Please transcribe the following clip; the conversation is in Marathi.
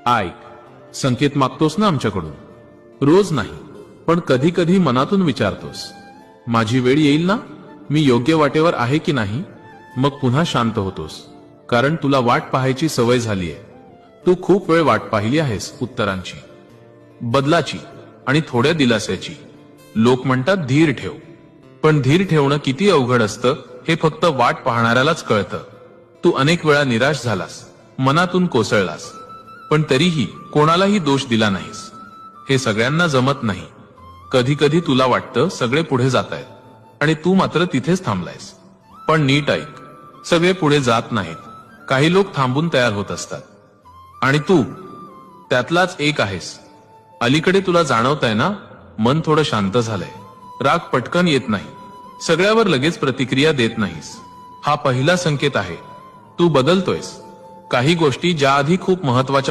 ऐक, संकेत मागतोस ना आमच्याकडून? रोज नाही, पण कधी कधी मनातून विचारतोस, माझी वेळ येईल ना? मी योग्य वाटेवर आहे की नाही? मग पुन्हा शांत होतोस, कारण तुला वाट पाहायची सवय झालीये. तू खूप वेळ वाट पाहिली आहेस उत्तरांची, बदलाची आणि थोड्या दिलास्याची. लोक म्हणतात धीर ठेव, पण धीर ठेवणं किती अवघड असतं हे फक्त वाट पाहणाऱ्यालाच कळतं. तू अनेक वेळा निराश झालास, मनातून कोसळलास, पण तरीही कोणालाही दोष दिला नाहीस. हे सगळ्यांना जमत नाही. कधी कधी तुला वाटतं सगळे पुढे जातायत आणि तू मात्र तिथेच थांबलायस. पण नीट ऐक, सगळे पुढे जात नाहीत. काही लोक थांबून तयार होत असतात, आणि तू त्यातलाच एक आहेस. अलीकडे तुला जाणवतंय ना, मन थोडं शांत झालंय. राग पटकन येत नाही, सगळ्यावर लगेच प्रतिक्रिया देत नाहीस. हा पहिला संकेत आहे. तू बदलतोयस. काही गोष्टी ज्या आधी खूप महत्वाच्या